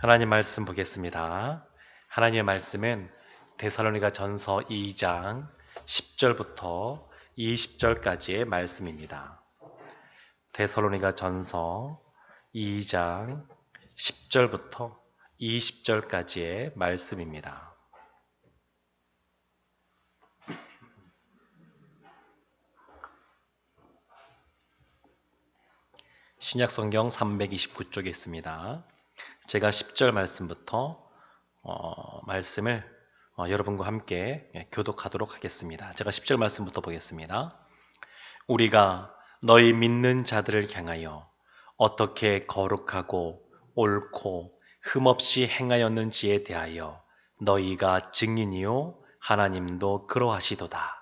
하나님 말씀 보겠습니다. 하나님의 말씀은 데살로니가 전서 2장 10절부터 20절까지의 말씀입니다. 데살로니가 전서 2장 10절부터 20절까지의 말씀입니다. 신약성경 329쪽에 있습니다. 제가 10절 말씀부터 말씀을 여러분과 함께 교독하도록 하겠습니다. 제가 10절 말씀부터 보겠습니다. 우리가 너희 믿는 자들을 향하여 어떻게 거룩하고 옳고 흠없이 행하였는지에 대하여 너희가 증인이요 하나님도 그러하시도다.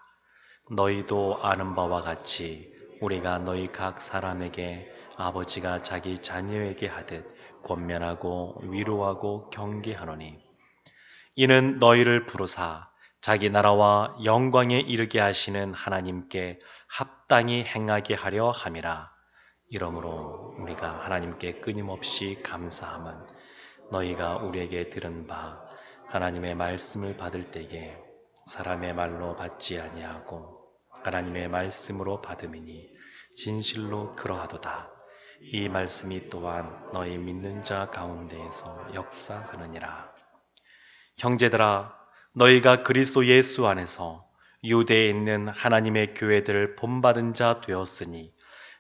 너희도 아는 바와 같이 우리가 너희 각 사람에게 아버지가 자기 자녀에게 하듯 권면하고 위로하고 경계하노니 이는 너희를 부르사 자기 나라와 영광에 이르게 하시는 하나님께 합당히 행하게 하려 함이라. 이러므로 우리가 하나님께 끊임없이 감사함은 너희가 우리에게 들은 바 하나님의 말씀을 받을 때에 사람의 말로 받지 아니하고 하나님의 말씀으로 받음이니 진실로 그러하도다. 이 말씀이 또한 너희 믿는 자 가운데에서 역사하느니라. 형제들아, 너희가 그리스도 예수 안에서 유대에 있는 하나님의 교회들을 본받은 자 되었으니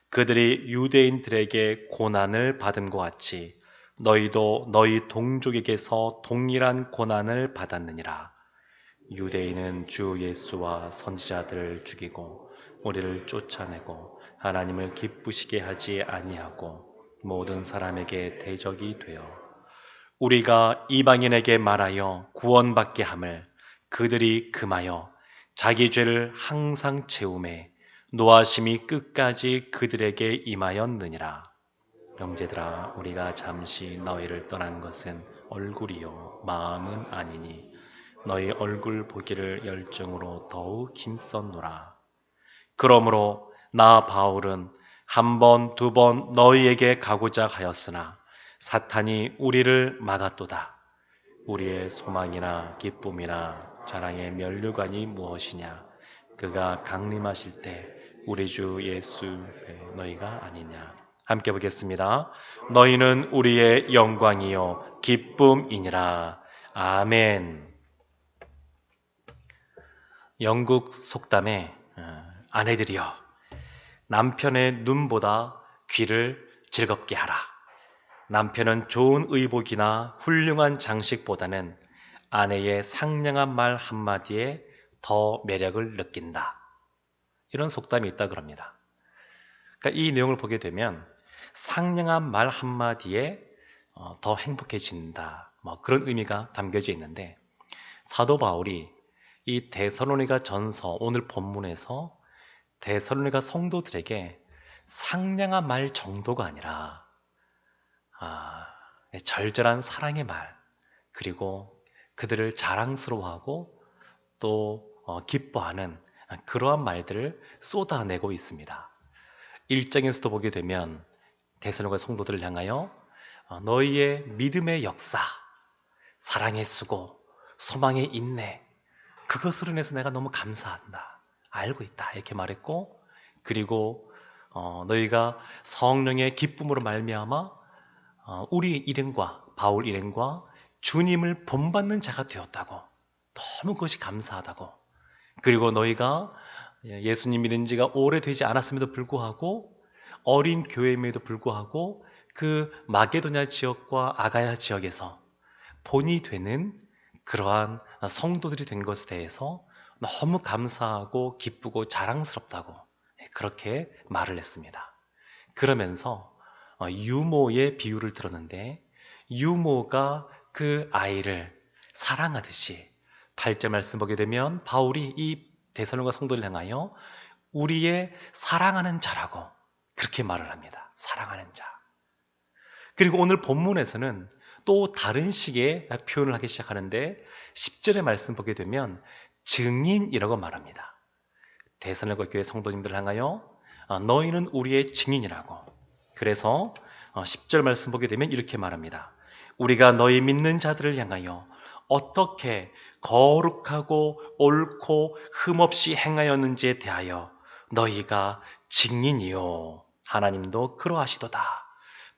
그들이 유대인들에게 고난을 받음과 같이 너희도 너희 동족에게서 동일한 고난을 받았느니라. 유대인은 주 예수와 선지자들을 죽이고 우리를 쫓아내고 하나님을 기쁘시게 하지 아니하고 모든 사람에게 대적이 되어 우리가 이방인에게 말하여 구원받게 함을 그들이 금하여 자기 죄를 항상 채우매 노하심이 끝까지 그들에게 임하였느니라. 형제들아, 우리가 잠시 너희를 떠난 것은 얼굴이요 마음은 아니니 너희 얼굴 보기를 열정으로 더욱 힘썼노라. 그러므로 나 바울은 한 번, 두 번 너희에게 가고자 하였으나 사탄이 우리를 막았도다. 우리의 소망이나 기쁨이나 자랑의 면류관이 무엇이냐? 그가 강림하실 때 우리 주 예수의 너희가 아니냐? 함께 보겠습니다. 너희는 우리의 영광이요 기쁨이니라. 아멘. 영국 속담에 아내들이여 남편의 눈보다 귀를 즐겁게 하라. 남편은 좋은 의복이나 훌륭한 장식보다는 아내의 상냥한 말 한마디에 더 매력을 느낀다. 이런 속담이 있다 그럽니다. 그러니까 이 내용을 보게 되면 상냥한 말 한마디에 더 행복해진다. 뭐 그런 의미가 담겨져 있는데 사도 바울이 이 데살로니가 전서 오늘 본문에서 데살로니가 성도들에게 상냥한 말 정도가 아니라 절절한 사랑의 말, 그리고 그들을 자랑스러워하고 또 기뻐하는 그러한 말들을 쏟아내고 있습니다. 1장에서도 보게 되면 데살로니가 성도들을 향하여 너희의 믿음의 역사, 사랑의 수고, 소망의 인내, 그것으로 인해서 내가 너무 감사한다, 알고 있다 이렇게 말했고, 그리고 너희가 성령의 기쁨으로 말미암아 우리 일행과 바울 일행과 주님을 본받는 자가 되었다고, 너무 그것이 감사하다고, 그리고 너희가 예수님 믿은 지가 오래되지 않았음에도 불구하고 어린 교회임에도 불구하고 그 마게도냐 지역과 아가야 지역에서 본이 되는 그러한 성도들이 된 것에 대해서 너무 감사하고 기쁘고 자랑스럽다고 그렇게 말을 했습니다. 그러면서 유모의 비유를 들었는데 유모가 그 아이를 사랑하듯이 8절 말씀 보게 되면 바울이 이 데살로니가 성도를 향하여 우리의 사랑하는 자라고 그렇게 말을 합니다. 사랑하는 자. 그리고 오늘 본문에서는 또 다른 식의 표현을 하기 시작하는데 10절의 말씀 보게 되면 증인이라고 말합니다. 데살로니가 교회 성도님들을 향하여 너희는 우리의 증인이라고. 그래서 10절 말씀 보게 되면 이렇게 말합니다. 우리가 너희 믿는 자들을 향하여 어떻게 거룩하고 옳고 흠없이 행하였는지에 대하여 너희가 증인이요. 하나님도 그러하시도다.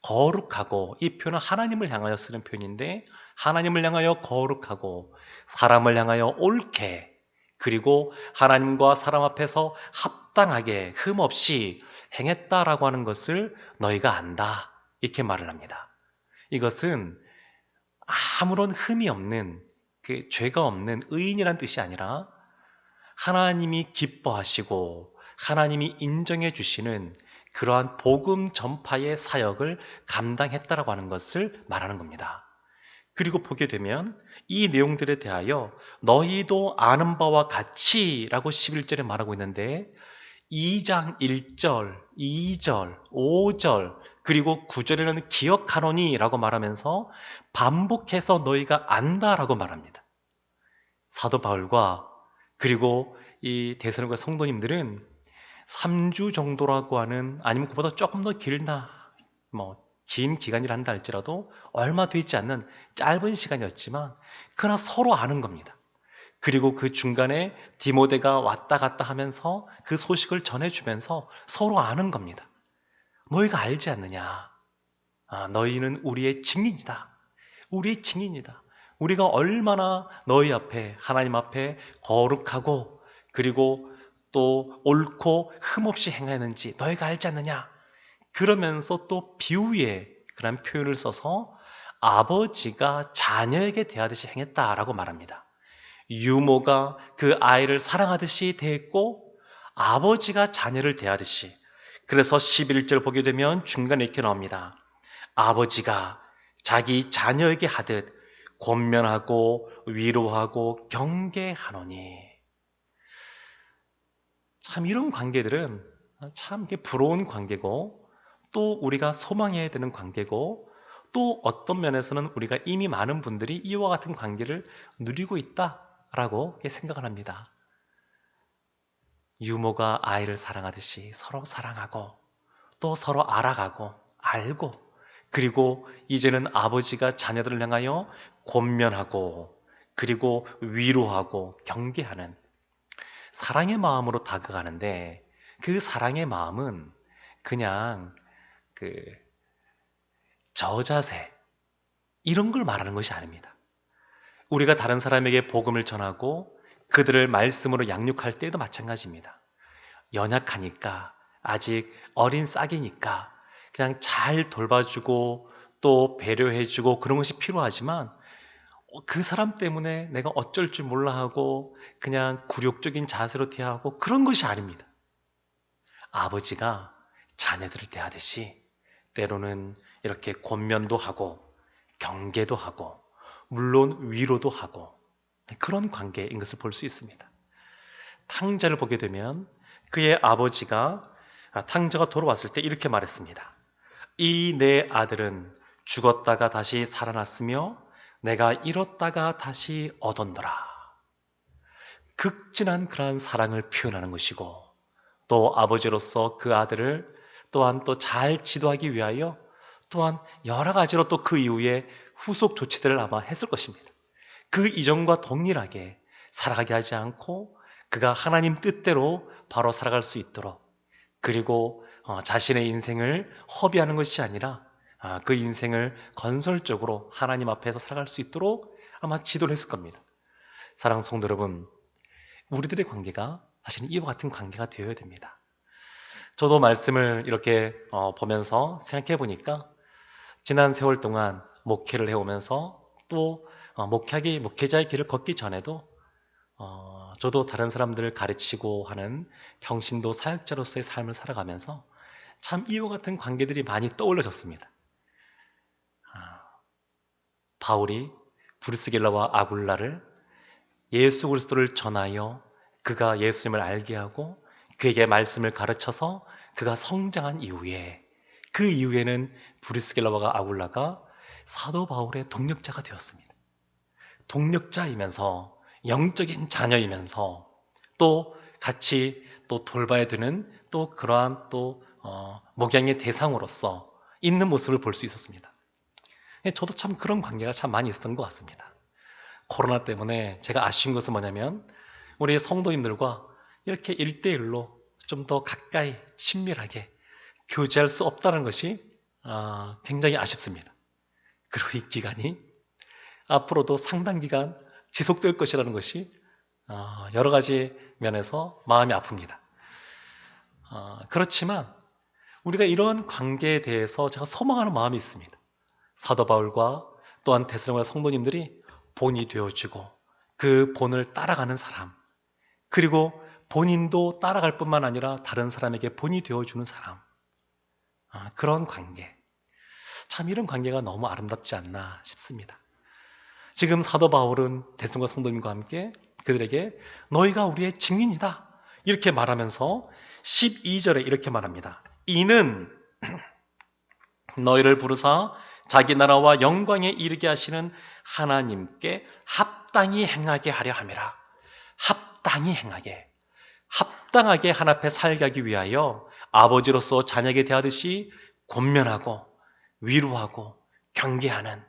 거룩하고, 이 표현은 하나님을 향하여 쓰는 표현인데, 하나님을 향하여 거룩하고 사람을 향하여 옳게, 그리고 하나님과 사람 앞에서 합당하게 흠없이 행했다라고 하는 것을 너희가 안다, 이렇게 말을 합니다. 이것은 아무런 흠이 없는, 그 죄가 없는 의인이란 뜻이 아니라 하나님이 기뻐하시고 하나님이 인정해 주시는 그러한 복음 전파의 사역을 감당했다라고 하는 것을 말하는 겁니다. 그리고 보게 되면 이 내용들에 대하여 너희도 아는 바와 같이 라고 11절에 말하고 있는데, 2장 1절, 2절, 5절, 그리고 9절에는 기억하노니 라고 말하면서 반복해서 너희가 안다라고 말합니다. 사도 바울과, 그리고 이 데살로니가 성도님들은 3주 정도라고 하는, 아니면 그보다 조금 더 길나 긴 기간이라 한다 할지라도 얼마 되지 않는 짧은 시간이었지만 그러나 서로 아는 겁니다. 그리고 그 중간에 디모데가 왔다 갔다 하면서 그 소식을 전해주면서 서로 아는 겁니다. 너희가 알지 않느냐? 너희는 우리의 증인이다. 우리의 증인이다. 우리가 얼마나 너희 앞에, 하나님 앞에 거룩하고 그리고 또 옳고 흠없이 행하는지 너희가 알지 않느냐? 그러면서 또 비유의 그런 표현을 써서 아버지가 자녀에게 대하듯이 행했다라고 말합니다. 유모가 그 아이를 사랑하듯이 대했고 아버지가 자녀를 대하듯이. 그래서 11절 보게 되면 중간에 이렇게 나옵니다. 아버지가 자기 자녀에게 하듯 권면하고 위로하고 경계하노니. 참 이런 관계들은 참 부러운 관계고, 또 우리가 소망해야 되는 관계고, 또 어떤 면에서는 우리가 이미 많은 분들이 이와 같은 관계를 누리고 있다라고 생각을 합니다. 유모가 아이를 사랑하듯이 서로 사랑하고 또 서로 알아가고 알고, 그리고 이제는 아버지가 자녀들을 향하여 권면하고 그리고 위로하고 경계하는 사랑의 마음으로 다가가는데, 그 사랑의 마음은 그냥 저자세 이런 걸 말하는 것이 아닙니다. 우리가 다른 사람에게 복음을 전하고 그들을 말씀으로 양육할 때도 마찬가지입니다. 연약하니까, 아직 어린 싹이니까 그냥 잘 돌봐주고 또 배려해주고 그런 것이 필요하지만, 그 사람 때문에 내가 어쩔 줄 몰라 하고 그냥 굴욕적인 자세로 대하고 그런 것이 아닙니다. 아버지가 자녀들을 대하듯이 때로는 이렇게 권면도 하고 경계도 하고 물론 위로도 하고, 그런 관계인 것을 볼 수 있습니다. 탕자를 보게 되면 그의 아버지가, 탕자가 돌아왔을 때 이렇게 말했습니다. 이 내 아들은 죽었다가 다시 살아났으며 내가 잃었다가 다시 얻었노라. 극진한 그러한 사랑을 표현하는 것이고, 또 아버지로서 그 아들을 또한 또 잘 지도하기 위하여 또한 여러 가지로 또 그 이후에 후속 조치들을 아마 했을 것입니다. 그 이전과 동일하게 살아가게 하지 않고 그가 하나님 뜻대로 바로 살아갈 수 있도록, 그리고 자신의 인생을 허비하는 것이 아니라 그 인생을 건설적으로 하나님 앞에서 살아갈 수 있도록 아마 지도를 했을 겁니다. 사랑하는 성도 여러분, 우리들의 관계가 사실은 이와 같은 관계가 되어야 됩니다. 저도 말씀을 이렇게 보면서 생각해 보니까 지난 세월 동안 목회를 해오면서 또 목회자의 길을 걷기 전에도 저도 다른 사람들을 가르치고 하는 평신도 사역자로서의 삶을 살아가면서 참 이와 같은 관계들이 많이 떠올려졌습니다. 바울이 브리스길라와 아굴라를 예수 그리스도를 전하여 그가 예수님을 알게 하고 그에게 말씀을 가르쳐서 그가 성장한 이후에, 그 이후에는 브리스길라와 아굴라가 사도 바울의 동력자가 되었습니다. 동력자이면서 영적인 자녀이면서 또 같이 또 돌봐야 되는 또 그러한 또 목양의 대상으로서 있는 모습을 볼 수 있었습니다. 저도 참 그런 관계가 참 많이 있었던 것 같습니다. 코로나 때문에 제가 아쉬운 것은 뭐냐면 우리 성도님들과 이렇게 1대1로 좀 더 가까이 친밀하게 교제할 수 없다는 것이 굉장히 아쉽습니다. 그리고 이 기간이 앞으로도 상당 기간 지속될 것이라는 것이 여러 가지 면에서 마음이 아픕니다. 그렇지만 우리가 이런 관계에 대해서 제가 소망하는 마음이 있습니다. 사도 바울과 또한 데살로니가 성도님들이 본이 되어주고 그 본을 따라가는 사람, 그리고 본인도 따라갈 뿐만 아니라 다른 사람에게 본이 되어주는 사람, 그런 관계, 참 이런 관계가 너무 아름답지 않나 싶습니다. 지금 사도 바울은 데살로니가 성도님과 함께 그들에게 너희가 우리의 증인이다 이렇게 말하면서 12절에 이렇게 말합니다. 이는 너희를 부르사 자기 나라와 영광에 이르게 하시는 하나님께 합당히 행하게 하려 함이라. 합당히 행하게, 합당하게 하나님 앞에 살게 하기 위하여 아버지로서 자녀에게 대하듯이 권면하고 위로하고 경계하는,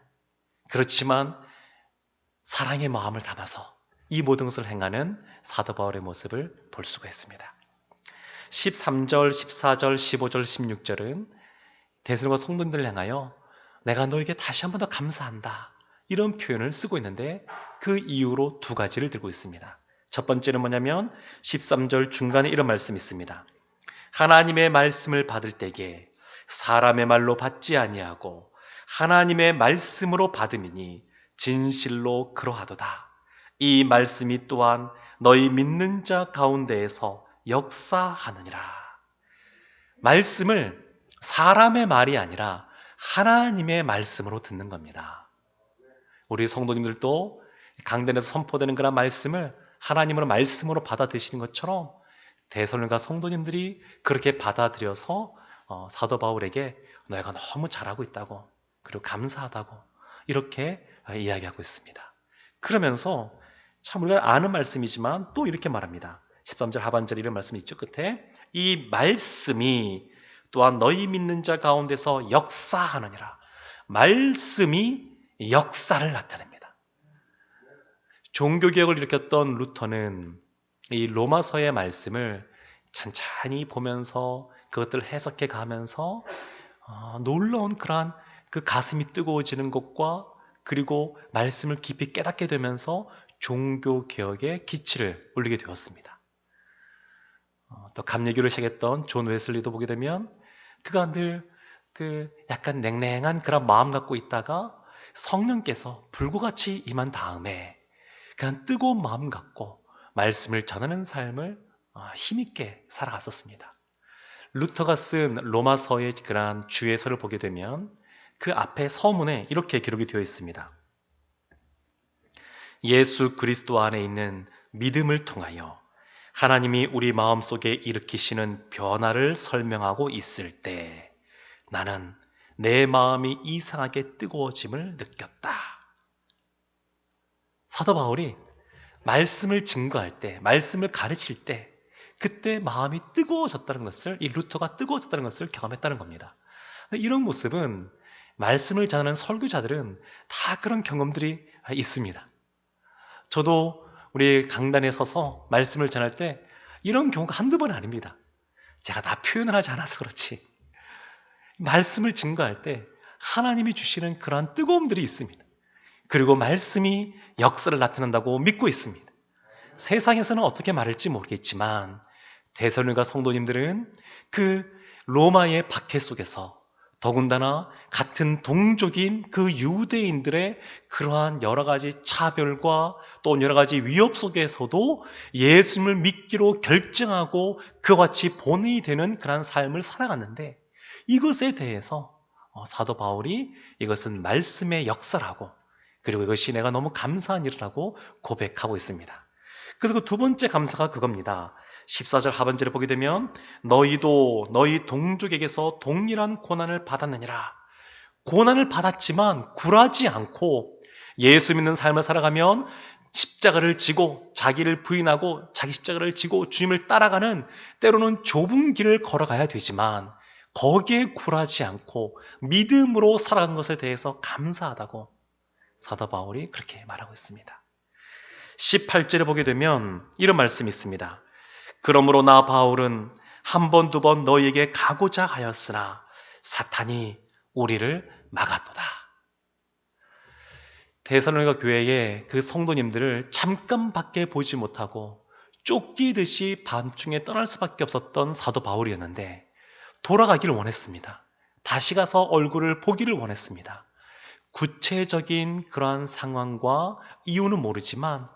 그렇지만 사랑의 마음을 담아서 이 모든 것을 행하는 사도 바울의 모습을 볼 수가 있습니다. 13절, 14절, 15절, 16절은 데살로니가 성도님들을 향하여 내가 너에게 다시 한 번 더 감사한다 이런 표현을 쓰고 있는데 그 이유로 두 가지를 들고 있습니다. 첫 번째는 뭐냐면 13절 중간에 이런 말씀이 있습니다. 하나님의 말씀을 받을 때에 사람의 말로 받지 아니하고 하나님의 말씀으로 받음이니 진실로 그러하도다. 이 말씀이 또한 너희 믿는 자 가운데에서 역사하느니라. 말씀을 사람의 말이 아니라 하나님의 말씀으로 듣는 겁니다. 우리 성도님들도 강단에서 선포되는 그런 말씀을 하나님으로 말씀으로 받아들이시는 것처럼 데살로니가 성도님들이 그렇게 받아들여서 사도 바울에게 너희가 너무 잘하고 있다고, 그리고 감사하다고 이렇게 이야기하고 있습니다. 그러면서 참 우리가 아는 말씀이지만 또 이렇게 말합니다. 13절 하반절에 이런 말씀이 있죠. 끝에 이 말씀이 또한 너희 믿는 자 가운데서 역사하느니라. 말씀이 역사를 나타냅니다. 종교개혁을 일으켰던 루터는 이 로마서의 말씀을 찬찬히 보면서 그것들을 해석해 가면서 놀라운 그러한 그 가슴이 뜨거워지는 것과 그리고 말씀을 깊이 깨닫게 되면서 종교개혁의 기치를 올리게 되었습니다. 또 감리교를 시작했던 존 웨슬리도 보게 되면 그가 늘 그 약간 냉랭한 그런 마음 갖고 있다가 성령께서 불꽃같이 임한 다음에 그런 뜨거운 마음 갖고 말씀을 전하는 삶을 힘있게 살아갔었습니다. 루터가 쓴 로마서의 그러한 주예서를 보게 되면 그 앞에 서문에 이렇게 기록이 되어 있습니다. 예수 그리스도 안에 있는 믿음을 통하여 하나님이 우리 마음속에 일으키시는 변화를 설명하고 있을 때 나는 내 마음이 이상하게 뜨거워짐을 느꼈다. 사도 바울이 말씀을 증거할 때, 말씀을 가르칠 때 그때 마음이 뜨거워졌다는 것을, 이 루터가 뜨거워졌다는 것을 경험했다는 겁니다. 이런 모습은 말씀을 전하는 설교자들은 다 그런 경험들이 있습니다. 저도 우리 강단에 서서 말씀을 전할 때 이런 경우가 한두 번은 아닙니다. 제가 다 표현을 하지 않아서 그렇지 말씀을 증거할 때 하나님이 주시는 그러한 뜨거움들이 있습니다. 그리고 말씀이 역사를 나타낸다고 믿고 있습니다. 세상에서는 어떻게 말할지 모르겠지만 데살로니가 성도님들은 그 로마의 박해 속에서 더군다나 같은 동족인 그 유대인들의 그러한 여러 가지 차별과 또 여러 가지 위협 속에서도 예수님을 믿기로 결정하고 그와 같이 본이 되는 그러한 삶을 살아갔는데 이것에 대해서 사도 바울이 이것은 말씀의 역사라고, 그리고 이것이 내가 너무 감사한 일이라고 고백하고 있습니다. 그리고 두 번째 감사가 그겁니다. 14절 하반절에 보게 되면 너희도 너희 동족에게서 동일한 고난을 받았느니라. 고난을 받았지만 굴하지 않고 예수 믿는 삶을 살아가면 십자가를 지고 자기를 부인하고 자기 십자가를 지고 주님을 따라가는 때로는 좁은 길을 걸어가야 되지만 거기에 굴하지 않고 믿음으로 살아간 것에 대해서 감사하다고 사도 바울이 그렇게 말하고 있습니다. 18절에 보게 되면 이런 말씀이 있습니다. 그러므로 나 바울은 한 번, 두 번 너희에게 가고자 하였으나 사탄이 우리를 막았도다. 데살로니가 교회의 그 성도님들을 잠깐밖에 보지 못하고 쫓기듯이 밤중에 떠날 수밖에 없었던 사도 바울이었는데 돌아가기를 원했습니다. 다시 가서 얼굴을 보기를 원했습니다. 구체적인 그러한 상황과 이유는 모르지만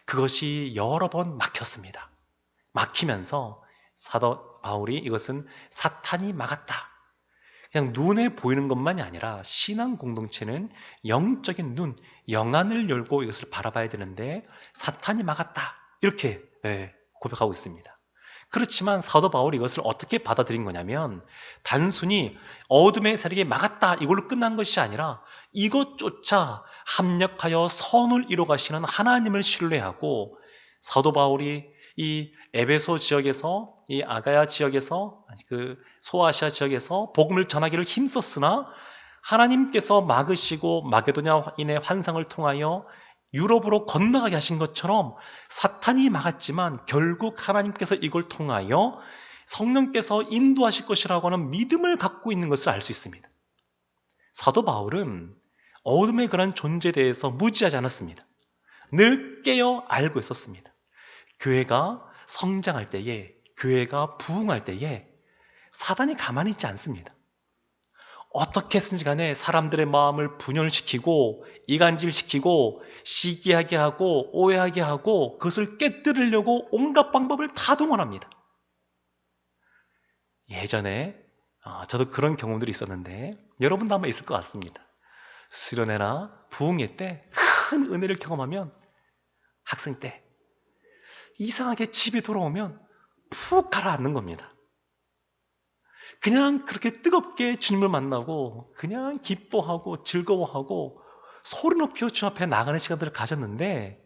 그것이 여러 번 막혔습니다. 막히면서 사도 바울이 이것은 사탄이 막았다. 그냥 눈에 보이는 것만이 아니라 신앙 공동체는 영적인 눈, 영안을 열고 이것을 바라봐야 되는데 사탄이 막았다. 이렇게 고백하고 있습니다. 그렇지만 사도 바울이 이것을 어떻게 받아들인 거냐면 단순히 어둠의 세력이 막았다 이걸로 끝난 것이 아니라 이것조차 합력하여 선을 이뤄 가시는 하나님을 신뢰하고 사도 바울이 이 에베소 지역에서 이 아가야 지역에서 그 소아시아 지역에서 복음을 전하기를 힘썼으나 하나님께서 막으시고 마게도냐인의 환상을 통하여 유럽으로 건너가게 하신 것처럼 사탄이 막았지만 결국 하나님께서 이걸 통하여 성령께서 인도하실 것이라고 하는 믿음을 갖고 있는 것을 알 수 있습니다. 사도 바울은 어둠의 그런 존재에 대해서 무지하지 않았습니다. 늘 깨어 알고 있었습니다. 교회가 성장할 때에, 교회가 부흥할 때에 사단이 가만히 있지 않습니다. 어떻게 했든지 간에 사람들의 마음을 분열시키고 이간질시키고 시기하게 하고 오해하게 하고 그것을 깨뜨리려고 온갖 방법을 다 동원합니다. 예전에 저도 그런 경험들이 있었는데 여러분도 아마 있을 것 같습니다. 수련회나 부흥회 때 큰 은혜를 경험하면 학생 때 이상하게 집에 돌아오면 푹 가라앉는 겁니다. 그냥 그렇게 뜨겁게 주님을 만나고 그냥 기뻐하고 즐거워하고 소리 높여 주 앞에 나가는 시간들을 가졌는데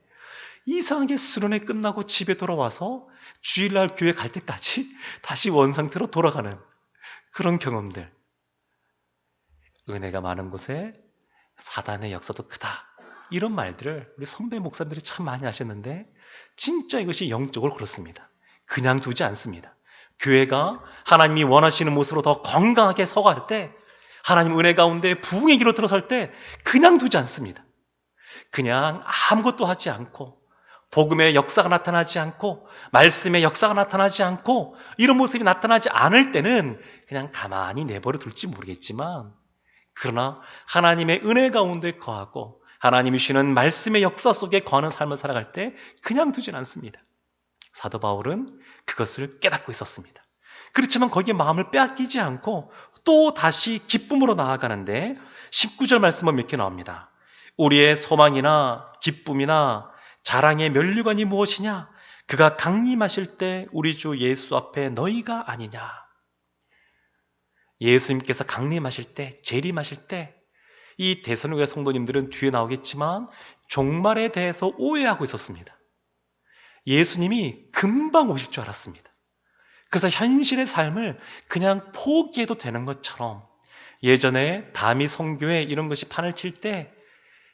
이상하게 수련회 끝나고 집에 돌아와서 주일날 교회 갈 때까지 다시 원상태로 돌아가는 그런 경험들. 은혜가 많은 곳에 사단의 역사도 크다. 이런 말들을 우리 선배 목사님들이 참 많이 하셨는데 진짜 이것이 영적으로 그렇습니다. 그냥 두지 않습니다. 교회가 하나님이 원하시는 모습으로 더 건강하게 서갈 때 하나님 은혜 가운데 부흥의 길로 들어설 때 그냥 두지 않습니다. 그냥 아무것도 하지 않고 복음의 역사가 나타나지 않고 말씀의 역사가 나타나지 않고 이런 모습이 나타나지 않을 때는 그냥 가만히 내버려 둘지 모르겠지만 그러나 하나님의 은혜 가운데 거하고 하나님이 주시는 말씀의 역사 속에 거하는 삶을 살아갈 때 그냥 두진 않습니다. 사도 바울은 그것을 깨닫고 있었습니다. 그렇지만 거기에 마음을 빼앗기지 않고 또 다시 기쁨으로 나아가는데 19절 말씀은 이렇게 나옵니다. 우리의 소망이나 기쁨이나 자랑의 면류관이 무엇이냐? 그가 강림하실 때 우리 주 예수 앞에 너희가 아니냐? 예수님께서 강림하실 때, 재림하실 때 이 데살로니가 성도님들은 뒤에 나오겠지만 종말에 대해서 오해하고 있었습니다. 예수님이 금방 오실 줄 알았습니다. 그래서 현실의 삶을 그냥 포기해도 되는 것처럼 예전에 다미 선교회 이런 것이 판을 칠 때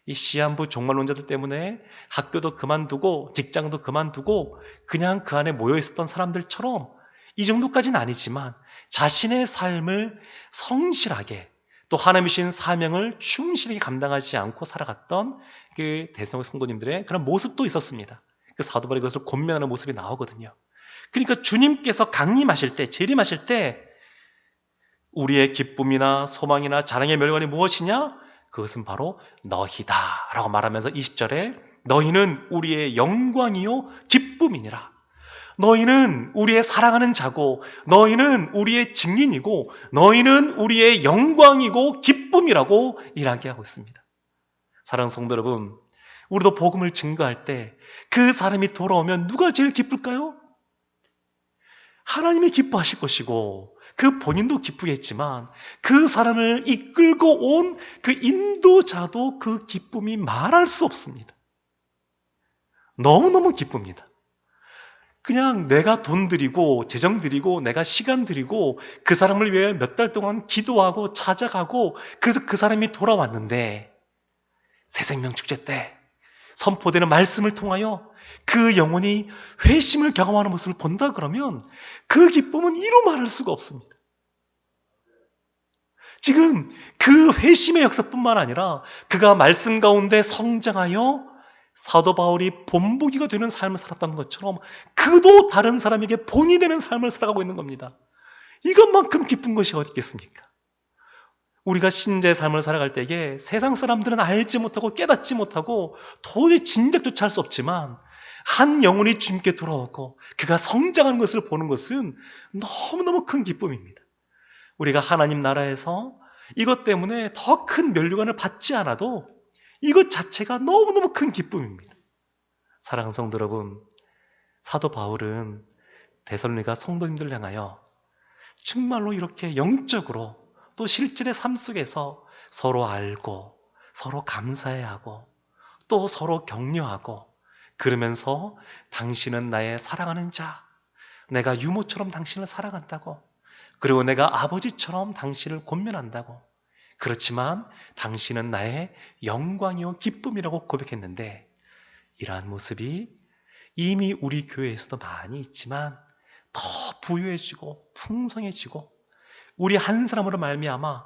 이 시한부 종말론자들 때문에 학교도 그만두고 직장도 그만두고 그냥 그 안에 모여 있었던 사람들처럼 이 정도까지는 아니지만 자신의 삶을 성실하게 또 하나님이 주신 사명을 충실하게 감당하지 않고 살아갔던 그 대성의 성도님들의 그런 모습도 있었습니다. 그 사도 바울이 그것을 권면하는 모습이 나오거든요. 그러니까 주님께서 강림하실 때, 재림하실 때 우리의 기쁨이나 소망이나 자랑의 멸관이 무엇이냐? 그것은 바로 너희다 라고 말하면서 20절에 너희는 우리의 영광이요 기쁨이니라. 너희는 우리의 사랑하는 자고 너희는 우리의 증인이고 너희는 우리의 영광이고 기쁨이라고 이야기하고 있습니다. 사랑하는 성도 여러분, 우리도 복음을 증거할 때 그 사람이 돌아오면 누가 제일 기쁠까요? 하나님이 기뻐하실 것이고 그 본인도 기쁘겠지만 그 사람을 이끌고 온 그 인도자도 그 기쁨이 말할 수 없습니다. 너무너무 기쁩니다. 그냥 내가 돈 들이고 재정 들이고 내가 시간 들이고 그 사람을 위해 몇 달 동안 기도하고 찾아가고 그래서 그 사람이 돌아왔는데 새생명 축제 때 선포되는 말씀을 통하여 그 영혼이 회심을 경험하는 모습을 본다 그러면 그 기쁨은 이루 말할 수가 없습니다. 지금 그 회심의 역사뿐만 아니라 그가 말씀 가운데 성장하여 사도 바울이 본보기가 되는 삶을 살았다는 것처럼 그도 다른 사람에게 본이 되는 삶을 살아가고 있는 겁니다. 이것만큼 기쁜 것이 어디 있겠습니까? 우리가 신자의 삶을 살아갈 때에 세상 사람들은 알지 못하고 깨닫지 못하고 도저히 짐작조차 할 수 없지만 한 영혼이 주님께 돌아오고 그가 성장하는 것을 보는 것은 너무너무 큰 기쁨입니다. 우리가 하나님 나라에서 이것 때문에 더 큰 면류관을 받지 않아도 이것 자체가 너무너무 큰 기쁨입니다. 사랑하는 성도 여러분, 사도 바울은 데살로니가 성도님들을 향하여 정말로 이렇게 영적으로 또 실질의 삶 속에서 서로 알고 서로 감사해야 하고 또 서로 격려하고 그러면서 당신은 나의 사랑하는 자, 내가 유모처럼 당신을 사랑한다고, 그리고 내가 아버지처럼 당신을 권면한다고, 그렇지만 당신은 나의 영광이요 기쁨이라고 고백했는데, 이러한 모습이 이미 우리 교회에서도 많이 있지만 더 부유해지고 풍성해지고 우리 한 사람으로 말미암아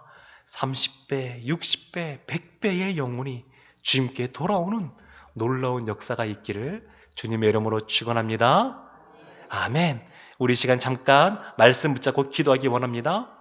30배, 60배, 100배의 영혼이 주님께 돌아오는 놀라운 역사가 있기를 주님의 이름으로 축원합니다. 아멘. 우리 시간 잠깐 말씀 붙잡고 기도하기 원합니다.